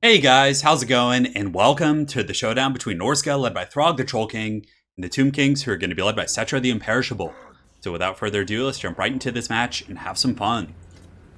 Hey guys, how's it going? And welcome to the showdown between Norsca, led by Throg the Troll King, and the Tomb Kings, who are going to be led by Cetra the Imperishable. So without further ado, let's jump right into this match and have some fun.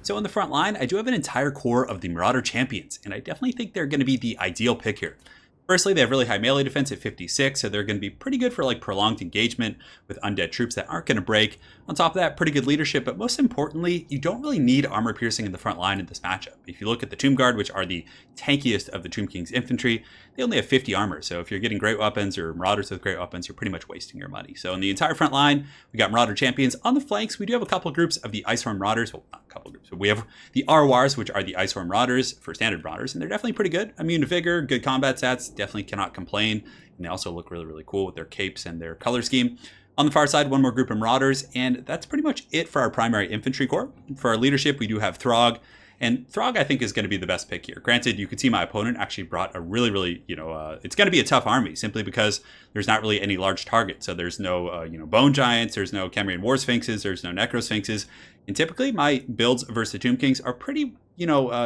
So in the front line, I do have an entire core of the Marauder champions, and I definitely think they're going to be the ideal pick here. Firstly, they have really high melee defense at 56, so they're going to be pretty good for like prolonged engagement with undead troops that aren't going to break. On top of that, pretty good leadership, but most importantly, you don't really need armor piercing in the front line in this matchup. If you look at the Tomb Guard, which are the tankiest of the Tomb King's infantry, they only have 50 armor, so if you're getting great weapons or Marauders with great weapons, you're pretty much wasting your money. So in the entire front line, we got Marauder champions. On the flanks, we do have a couple groups of the Icehorn Marauders. Well, not a couple groups, but we have the Arwars, which are the Icehorn Marauders for standard Marauders, and they're definitely pretty good. Immune to Vigor, good combat stats, definitely cannot complain. And they also look really, really cool with their capes and their color scheme. On the far side, one more group of Marauders, and that's pretty much it for our primary infantry corps. For our leadership, we do have Throg, and Throg, I think, is going to be the best pick here. Granted, you can see my opponent actually brought a really, really, it's going to be a tough army simply because there's not really any large target. So there's no, Bone Giants, there's no Cambrian War Sphinxes, there's no Necro Sphinxes. And typically my builds versus the Tomb Kings are pretty,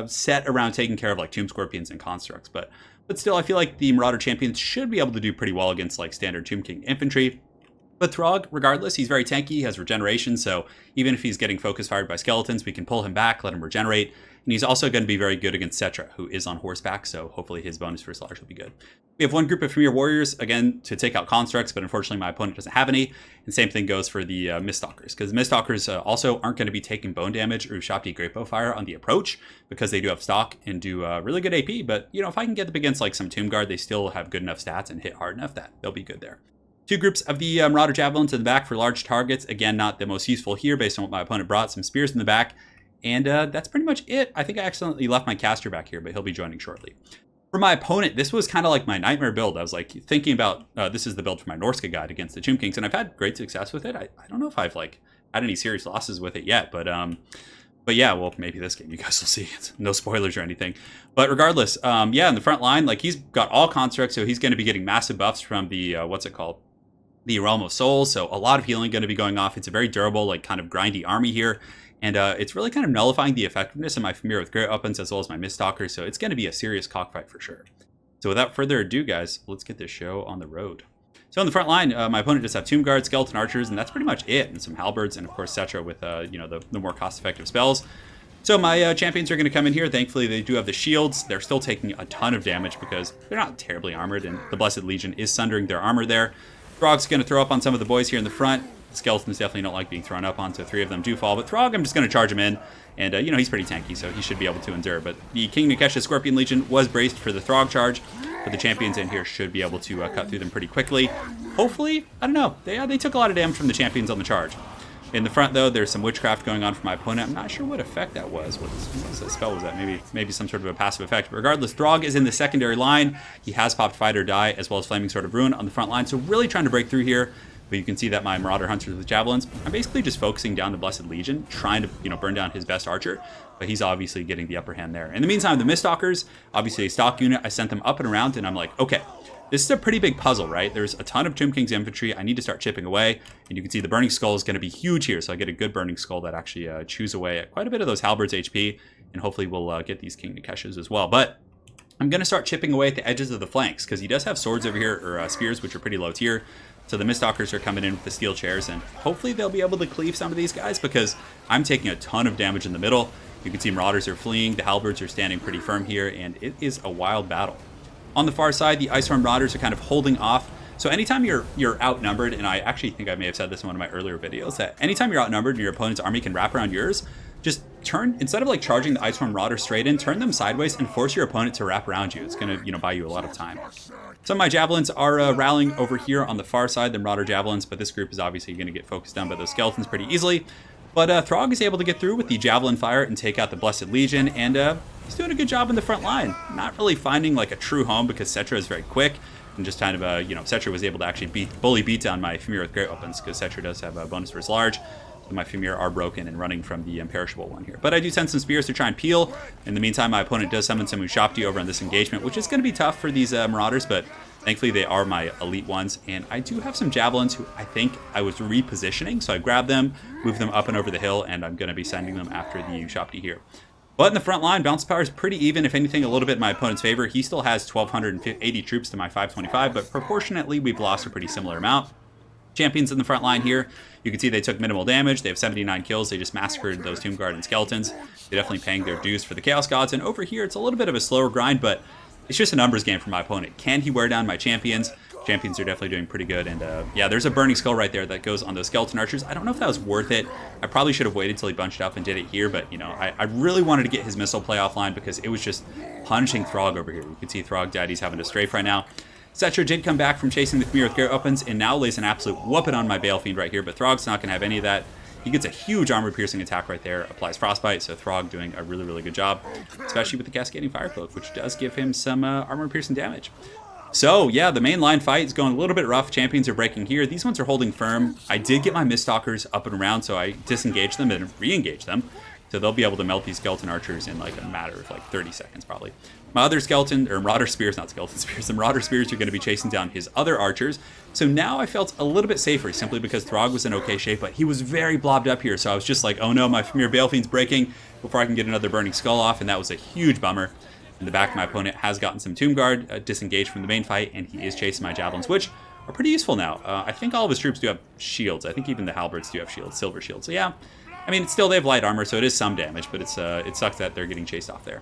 set around taking care of like Tomb Scorpions and Constructs. But still, I feel like the Marauder champions should be able to do pretty well against like standard Tomb King infantry. But Throg, regardless, he's very tanky, he has regeneration, so even if he's getting focus fired by skeletons, we can pull him back, let him regenerate. And he's also going to be very good against Cetra, who is on horseback, so hopefully his bonus for Large will be good. We have one group of Premier Warriors, again, to take out Constructs, but unfortunately my opponent doesn't have any. And same thing goes for the Miststalkers, because Miststalkers also aren't going to be taking bone damage or Shopti Great Bow Fire on the approach, because they do have stock and do really good AP, but, if I can get them against like some Tomb Guard, they still have good enough stats and hit hard enough that they'll be good there. Two groups of the Marauder Javelins in the back for large targets. Again, not the most useful here based on what my opponent brought. Some spears in the back. And that's pretty much it. I think I accidentally left my caster back here, but he'll be joining shortly. For my opponent, this was kind of like my nightmare build. I was like thinking about, this is the build for my Norsca guide against the Tomb Kings, and I've had great success with it. I don't know if I've like had any serious losses with it yet, but yeah, well, maybe this game, you guys will see. It's no spoilers or anything. But regardless, in the front line, like he's got all constructs, so he's going to be getting massive buffs from the, the Realm of Souls, so a lot of healing going to be going off. It's a very durable, like kind of grindy army here, and it's really kind of nullifying the effectiveness of my Familiar with Great Weapons as well as my Miststalker, so it's going to be a serious cockfight for sure. So without further ado, guys, let's get this show on the road. So in the front line, my opponent just have Tomb Guard, Skeleton Archers, and that's pretty much it, and some Halberds, and of course Cetra with the more cost-effective spells. So my champions are going to come in here. Thankfully, they do have the shields. They're still taking a ton of damage because they're not terribly armored, and the Blessed Legion is sundering their armor there. Throg's going to throw up on some of the boys here in the front. The skeletons definitely don't like being thrown up on, so three of them do fall. But Throg, I'm just going to charge him in. And, he's pretty tanky, so he should be able to endure. But the King Nikesha Scorpion Legion was braced for the Throg charge. But the champions in here should be able to cut through them pretty quickly. Hopefully, I don't know. They took a lot of damage from the champions on the charge. In the front, though, there's some witchcraft going on for my opponent. I'm not sure what effect that was. What spell was that? Maybe some sort of a passive effect. But regardless, Throg is in the secondary line. He has popped Fight or Die, as well as Flaming Sword of Ruin on the front line. So really trying to break through here. But you can see that my Marauder Hunters with Javelins, I'm basically just focusing down the Blessed Legion, trying to burn down his best archer. But he's obviously getting the upper hand there. In the meantime, the Miststalkers, obviously a stock unit, I sent them up and around, and I'm like, okay, this is a pretty big puzzle, right? There's a ton of Tomb King's infantry. I need to start chipping away. And you can see the Burning Skull is going to be huge here. So I get a good Burning Skull that actually chews away at quite a bit of those Halberds HP. And hopefully we'll get these King Nikeshas as well. But I'm going to start chipping away at the edges of the flanks because he does have swords over here, or spears, which are pretty low tier. So the Miststalkers are coming in with the steel chairs. And hopefully they'll be able to cleave some of these guys because I'm taking a ton of damage in the middle. You can see Marauders are fleeing. The Halberds are standing pretty firm here. And it is a wild battle. On the far side, the Icehorn Marauders are kind of holding off. So anytime you're outnumbered, and I actually think I may have said this in one of my earlier videos, that anytime you're outnumbered and your opponent's army can wrap around yours, just turn, instead of like charging the Icehorn Marauder straight in, turn them sideways and force your opponent to wrap around you. It's going to, buy you a lot of time. Some of my Javelins are rallying over here on the far side, the Marauder Javelins, but this group is obviously going to get focused down by those Skeletons pretty easily. But Throg is able to get through with the Javelin Fire and take out the Blessed Legion, and he's doing a good job in the front line. Not really finding like a true home because Cetra is very quick, and just kind of, Cetra was able to actually bully beat down my Familiar with Great Weapons because Cetra does have a bonus versus large. So my Familiar are broken and running from the Imperishable one here. But I do send some spears to try and peel. In the meantime, my opponent does summon some Ushapti over on this engagement, which is going to be tough for these Marauders, but thankfully they are my elite ones. And I do have some Javelins who I think I was repositioning, so I grabbed them, moved them up and over the hill, and I'm going to be sending them after the Ushapti here. But in the front line, bounce power is pretty even, if anything, a little bit in my opponent's favor. He still has 1,280 troops to my 525, but proportionately, we've lost a pretty similar amount. Champions in the front line here, you can see they took minimal damage. They have 79 kills. They just massacred those Tomb Guard and Skeletons. They're definitely paying their dues for the Chaos Gods. And over here, it's a little bit of a slower grind, but it's just a numbers game for my opponent. Can he wear down my champions? Champions are definitely doing pretty good. And yeah, there's a Burning Skull right there that goes on those Skeleton Archers. I don't know if that was worth it. I probably should have waited till he bunched up and did it here, but, you know, I really wanted to get his missile play offline because it was just punishing Throg over here. You can see Throg Daddy's having to strafe right now. Setcher did come back from chasing the Khmer with Garrett Weapons and now lays an absolute whooping on my Bale Fiend right here, but Throg's not going to have any of that. He gets a huge armor-piercing attack right there, applies Frostbite, so Throg doing a really, really good job, especially with the Cascading Fire Cloak, which does give him some armor-piercing damage. So, yeah, the main line fight is going a little bit rough. Champions are breaking here. These ones are holding firm. I did get my Miststalkers up and around, so I disengaged them and re-engaged them. So they'll be able to melt these Skeleton Archers in like a matter of like 30 seconds probably. My other Skeleton, or Marauder Spears, not Skeleton Spears, the Marauder Spears are going to be chasing down his other Archers. So now I felt a little bit safer simply because Throg was in okay shape, but he was very blobbed up here. So I was just like, oh no, my Khmer Bale Fiend's breaking before I can get another Burning Skull off, and that was a huge bummer. In the back, my opponent has gotten some Tomb Guard, disengaged from the main fight, and he is chasing my Javelins, which are pretty useful now. I think all of his troops do have shields. I think even the Halberds do have shields, silver shields. So yeah, I mean, still they have light armor, so it is some damage, but it sucks that they're getting chased off there.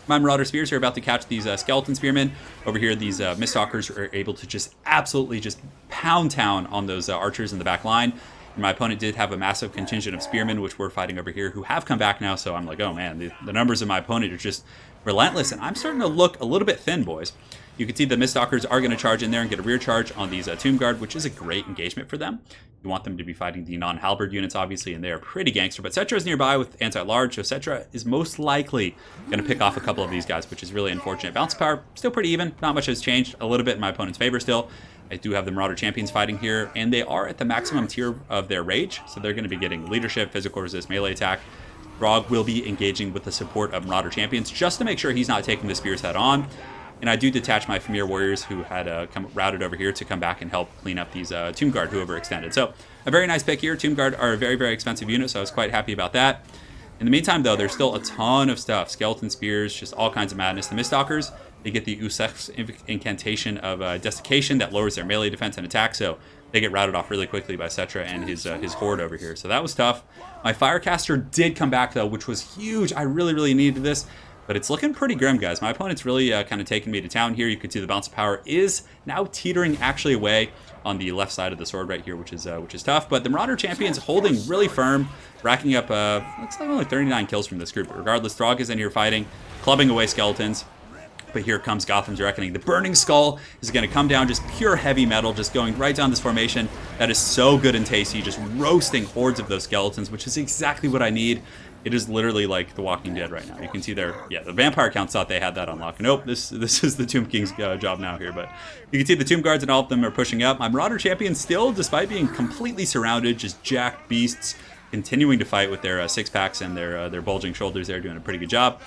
My Marauder Spears are about to catch these Skeleton Spearmen. Over here, these Miststalkers are able to just absolutely just pound town on those Archers in the back line. And my opponent did have a massive contingent of Spearmen, which we're fighting over here, who have come back now, so I'm like, oh man, the numbers of my opponent are just relentless, and I'm starting to look a little bit thin, boys. You can see the Miststalkers are going to charge in there and get a rear charge on these Tomb Guard, which is a great engagement for them. You want them to be fighting the non-halberd units, obviously, and they are pretty gangster. But Settra is nearby with anti-large, so Settra is most likely going to pick off a couple of these guys, which is really unfortunate. Bounce power, still pretty even. Not much has changed. A little bit in my opponent's favor still. I do have the Marauder Champions fighting here, and they are at the maximum tier of their rage, so they're going to be getting leadership, physical resist, melee attack. Throg will be engaging with the support of Marauder Champions just to make sure he's not taking the spears head on. And I do detach my Khmer Warriors who had routed over here to come back and help clean up these Tomb Guard who overextended. So a very nice pick here. Tomb Guard are a very, very expensive unit, so I was quite happy about that. In the meantime, though, there's still a ton of stuff. Skeleton Spears, just all kinds of madness. The Miststalkers, they get the Usef's incantation of Desiccation that lowers their melee defense and attack, so they get routed off really quickly by Settra and his horde over here. So that was tough. My Firecaster did come back, though, which was huge. I really, really needed this. But it's looking pretty grim, guys. My opponent's really kind of taking me to town here. You can see the bounce of power is now teetering actually away on the left side of the sword right here, which is tough. But the Marauder Champion's holding really firm, racking up, looks like only 39 kills from this group. But regardless, Throg is in here fighting, clubbing away Skeletons. But here comes Gotham's Reckoning. The Burning Skull is going to come down, just pure heavy metal, just going right down this formation. That is so good and tasty, just roasting hordes of those Skeletons, which is exactly what I need. It is literally like The Walking Dead right now. You can see there, yeah, the vampire counts thought they had that unlocked. Nope, this is the Tomb King's job now here. But you can see the Tomb Guards and all of them are pushing up. My Marauder Champions still, despite being completely surrounded, just jacked beasts, continuing to fight with their six-packs and their bulging shoulders. They're doing a pretty good job.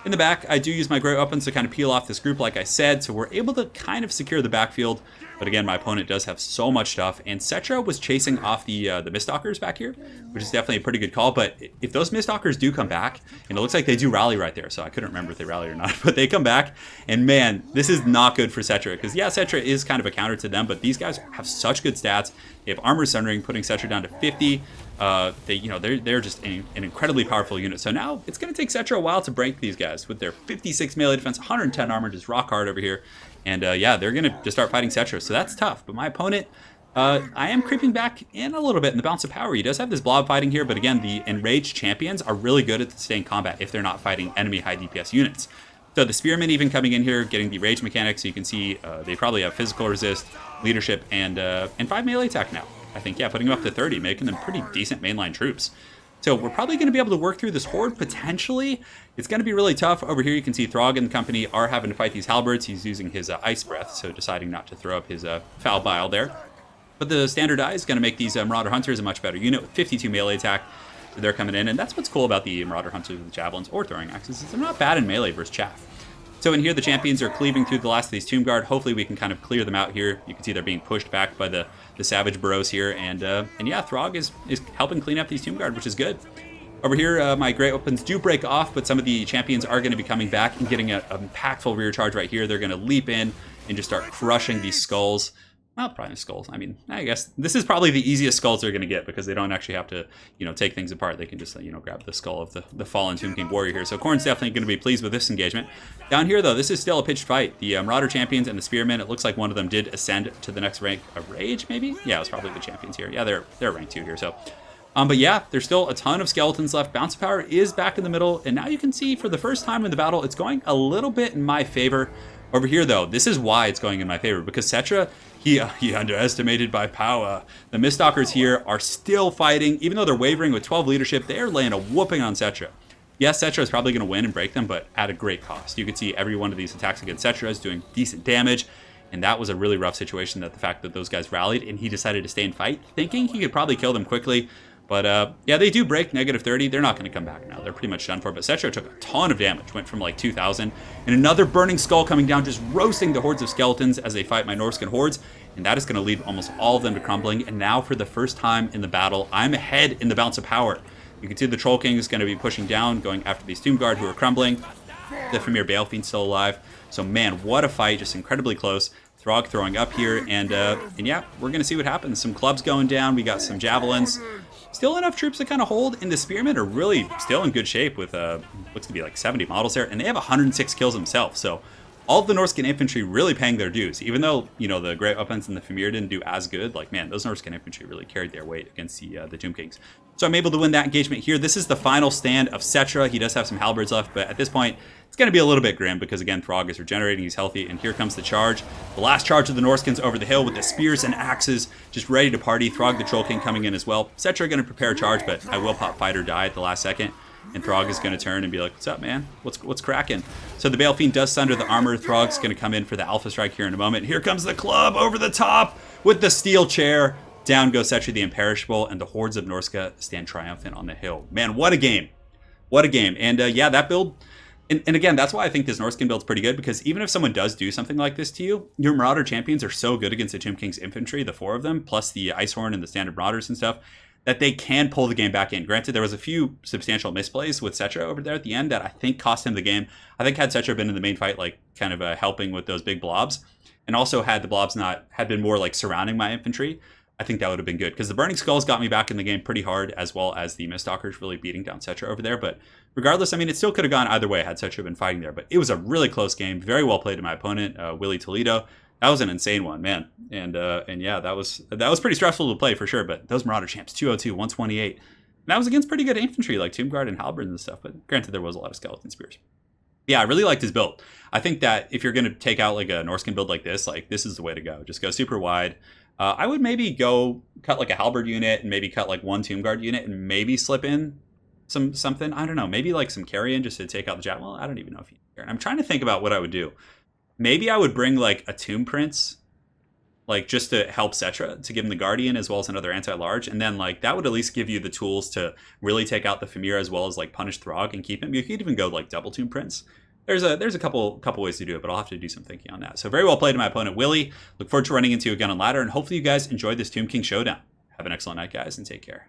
In the back, I do use my great weapons to kind of peel off this group, like I said, so we're able to kind of secure the backfield. But again, my opponent does have so much stuff, and Settra was chasing off the Miststalkers back here, which is definitely a pretty good call. But if those Miststalkers do come back, and it looks like they do rally right there, so I couldn't remember if they rallied or not, but they come back, and man, this is not good for Settra, because yeah, Settra is kind of a counter to them, but these guys have such good stats. They have Armor Sundering, putting Settra down to 50. They're just an incredibly powerful unit. So now it's going to take Settra a while to break these guys with their 56 melee defense, 110 armor, just rock hard over here. And yeah, they're going to just start fighting Settra. So that's tough. But my opponent, I am creeping back in a little bit in the Bounce of Power. He does have this blob fighting here, but again, the Enraged Champions are really good at staying combat if they're not fighting enemy high DPS units. So the Spearmen even coming in here, getting the Rage mechanic, so you can see they probably have physical resist, leadership, and 5 melee attack now. I think, yeah, putting them up to 30, making them pretty decent mainline troops. So we're probably going to be able to work through this horde, potentially. It's going to be really tough. Over here, you can see Throg and the company are having to fight these halberds. He's using his Ice Breath, so deciding not to throw up his Foul Bile there. But the Standard Eye is going to make these Marauder Hunters a much better unit with 52 melee attack. So they're coming in, and that's what's cool about the Marauder Hunters with Javelins or Throwing Axes, is they're not bad in melee versus chaff. So in here, the champions are cleaving through the last of these Tomb Guard. Hopefully we can kind of clear them out here. You can see they're being pushed back by the Savage Burrows here. And yeah, Throg is helping clean up these Tomb Guard, which is good. Over here, my great weapons do break off, but some of the champions are going to be coming back and getting an impactful rear charge right here. They're going to leap in and just start crushing these skulls. Well, probably skulls. I mean, I guess this is probably the easiest skulls they're going to get because they don't actually have to, take things apart. They can just, grab the skull of the fallen Tomb King warrior here. So Khorne's definitely going to be pleased with this engagement. Down here, though, this is still a pitched fight. The Marauder champions and the Spearmen, it looks like one of them did ascend to the next rank of Rage, maybe? Yeah, it was probably the champions here. Yeah, they're rank 2 here, so... but yeah, there's still a ton of skeletons left. Bounce power is back in the middle, and now you can see for the first time in the battle, it's going a little bit in my favor. Over here, though, this is why it's going in my favor, because Cetra, he underestimated by power. The Miststalkers here are still fighting. Even though they're wavering with 12 leadership, they are laying a whooping on Cetra. Yes, Cetra is probably going to win and break them, but at a great cost. You can see every one of these attacks against Cetra is doing decent damage, and that was a really rough situation, that the fact that those guys rallied, and he decided to stay and fight, thinking he could probably kill them quickly. But yeah, they do break -30. They're not going to come back now. They're pretty much done for. But Cetra took a ton of damage. Went from like 2,000. And another Burning Skull coming down, just roasting the hordes of skeletons as they fight my Norscan hordes. And that is going to lead almost all of them to crumbling. And now for the first time in the battle, I'm ahead in the balance of power. You can see the Troll King is going to be pushing down, going after these Tomb Guard who are crumbling. The Famir Balefiend's still alive. So man, what a fight. Just incredibly close. Throg throwing up here. And yeah, we're going to see what happens. Some clubs going down. We got some javelins. Still enough troops to kind of hold, and the Spearmen are really still in good shape with, looks to be like 70 models there, and they have 106 kills themselves, so all of the Norscan infantry really paying their dues. Even though, the great weapons and the Famir didn't do as good, like, man, those Norscan infantry really carried their weight against the Tomb Kings. So I'm able to win that engagement here. This is the final stand of Cetra. He does have some halberds left, but at this point, it's going to be a little bit grim because, again, Throg is regenerating. He's healthy, and here comes the charge. The last charge of the Norscans over the hill with the spears and axes just ready to party. Throg the Troll King coming in as well. Cetra going to prepare a charge, but I will pop fight or die at the last second. And Throg is going to turn and be like, what's up, man? What's cracking? So the Balefiend does sunder the armor. Throg's going to come in for the Alpha Strike here in a moment. Here comes the club over the top with the steel chair. Down goes Cetra the Imperishable, and the hordes of Norsca stand triumphant on the hill. Man, what a game. What a game. And yeah, that build... And again, that's why I think this Norscan build's pretty good, because even if someone does do something like this to you, your Marauder champions are so good against the Tomb King's infantry, the 4 of them, plus the Icehorn and the standard Marauders and stuff, that they can pull the game back in. Granted, there was a few substantial misplays with Cetra over there at the end that I think cost him the game. I think had Cetra been in the main fight, like kind of helping with those big blobs, and also had the blobs had been more like surrounding my infantry, I think that would have been good, because the Burning Skulls got me back in the game pretty hard, as well as the Miststalkers really beating down Cetra over there. But regardless, I mean, it still could have gone either way had Cetra been fighting there. But it was a really close game, very well played to my opponent, Willie Toledo. That was an insane one, man. And yeah, that was pretty stressful to play for sure. But those Marauder champs, 202, 128. And that was against pretty good infantry, like Tomb Guard and Halberds and stuff. But granted, there was a lot of skeleton spears. Yeah, I really liked his build. I think that if you're going to take out like a Norscan build like this is the way to go. Just go super wide. I would maybe go cut like a halberd unit and maybe cut like one Tomb Guard unit and maybe slip in something. I don't know. Maybe like some carrion just to take out the javelin. Well, I don't even know if you care. And I'm trying to think about what I would do. Maybe I would bring like a Tomb Prince, like just to help Cetra, to give him the Guardian as well as another anti-large. And then like that would at least give you the tools to really take out the Famir as well as like punish Throg and keep him. You could even go like double Tomb Prince. There's a couple ways to do it, but I'll have to do some thinking on that. So very well played to my opponent, Willie. Look forward to running into you again on ladder, and hopefully you guys enjoyed this Tomb King showdown. Have an excellent night, guys, and take care.